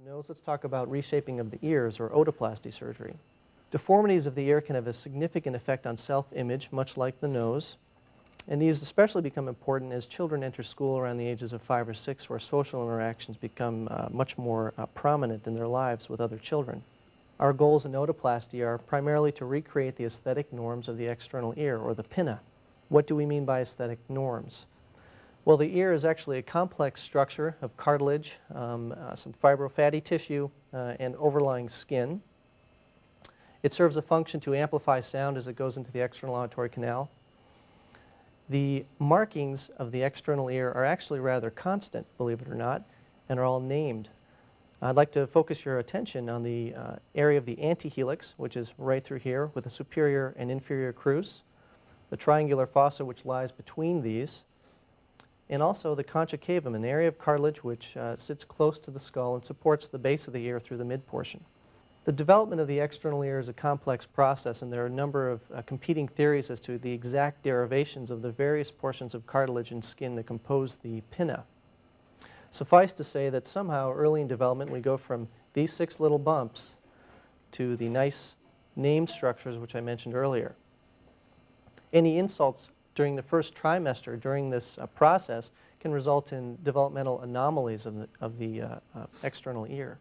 The nose, let's talk about reshaping of the ears or otoplasty surgery. Deformities of the ear can have a significant effect on self-image, much like the nose. And these especially become important as children enter school around the ages of 5 or 6, where social interactions become much more prominent in their lives with other children. Our goals in otoplasty are primarily to recreate the aesthetic norms of the external ear, or the pinna. What do we mean by aesthetic norms? Well, the ear is actually a complex structure of cartilage, some fibrofatty tissue, and overlying skin. It serves a function to amplify sound as it goes into the external auditory canal. The markings of the external ear are actually rather constant, believe it or not, and are all named. I'd like to focus your attention on the area of the antihelix, which is right through here, with the superior and inferior crus, the triangular fossa, which lies between these, and also the concha cavum, an area of cartilage which sits close to the skull and supports the base of the ear through the mid-portion. The development of the external ear is a complex process, and there are a number of competing theories as to the exact derivations of the various portions of cartilage and skin that compose the pinna. Suffice to say that somehow early in development we go from these 6 little bumps to the nice named structures which I mentioned earlier. Any insults during the first trimester during this process can result in developmental anomalies of the external ear.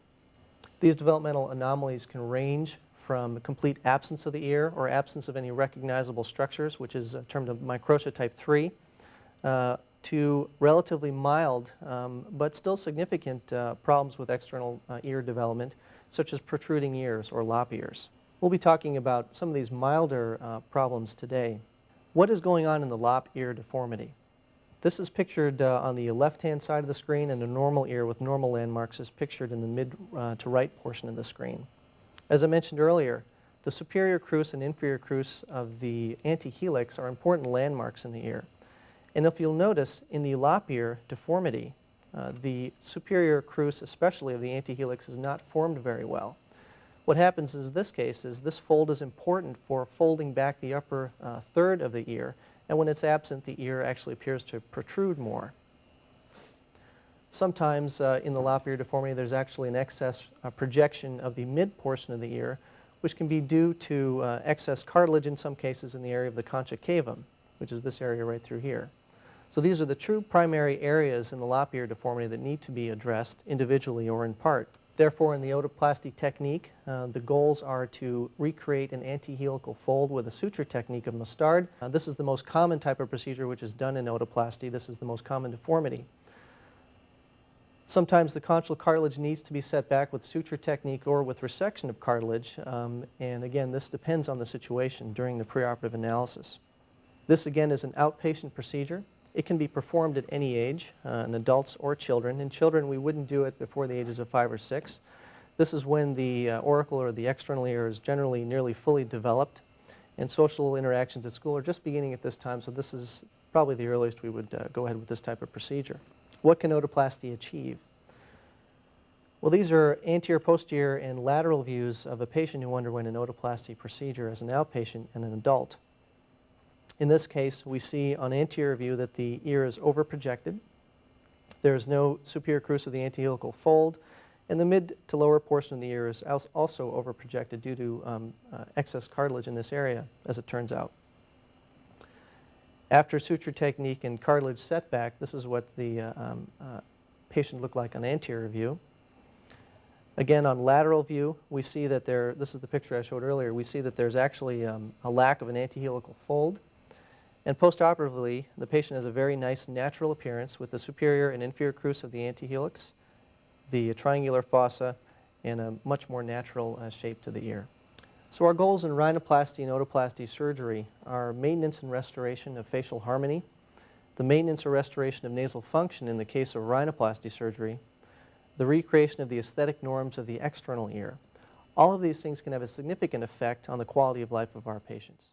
These developmental anomalies can range from complete absence of the ear or absence of any recognizable structures, which is termed a microtia type 3, to relatively mild but still significant problems with external ear development, such as protruding ears or lop ears. We'll be talking about some of these milder problems today. What is going on in the lop ear deformity? This is pictured on the left-hand side of the screen, and a normal ear with normal landmarks is pictured in the mid to right portion of the screen. As I mentioned earlier, the superior crus and inferior crus of the antihelix are important landmarks in the ear. And if you'll notice, in the lop ear deformity, the superior crus, especially of the antihelix, is not formed very well. What happens in this case is this fold is important for folding back the upper third of the ear, and when it's absent, the ear actually appears to protrude more. Sometimes in the lop ear deformity, there's actually an excess projection of the mid portion of the ear, which can be due to excess cartilage in some cases in the area of the concha cavum, which is this area right through here. So these are the true primary areas in the lop ear deformity that need to be addressed individually or in part. Therefore, in the otoplasty technique, the goals are to recreate an antihelical fold with a suture technique of Mustard. This is the most common type of procedure which is done in otoplasty. This is the most common deformity. Sometimes the conchal cartilage needs to be set back with suture technique or with resection of cartilage, and again, this depends on the situation during the preoperative analysis. This again is an outpatient procedure. It can be performed at any age, in adults or children. In children, we wouldn't do it before the ages of 5 or 6. This is when the auricle or the external ear is generally nearly fully developed, and social interactions at school are just beginning at this time, so this is probably the earliest we would go ahead with this type of procedure. What can otoplasty achieve? Well, these are anterior, posterior, and lateral views of a patient who underwent an otoplasty procedure as an outpatient and an adult. In this case, we see on anterior view that the ear is overprojected. There is no superior crus of the antihelical fold, and the mid to lower portion of the ear is also overprojected due to excess cartilage in this area, as it turns out. After suture technique and cartilage setback, this is what the patient looked like on anterior view. Again, on lateral view, we see that this is the picture I showed earlier, we see that there's actually a lack of an antihelical fold. And postoperatively, the patient has a very nice natural appearance with the superior and inferior crus of the antihelix, the triangular fossa, and a much more natural shape to the ear. So our goals in rhinoplasty and otoplasty surgery are maintenance and restoration of facial harmony, the maintenance or restoration of nasal function in the case of rhinoplasty surgery, the recreation of the aesthetic norms of the external ear. All of these things can have a significant effect on the quality of life of our patients.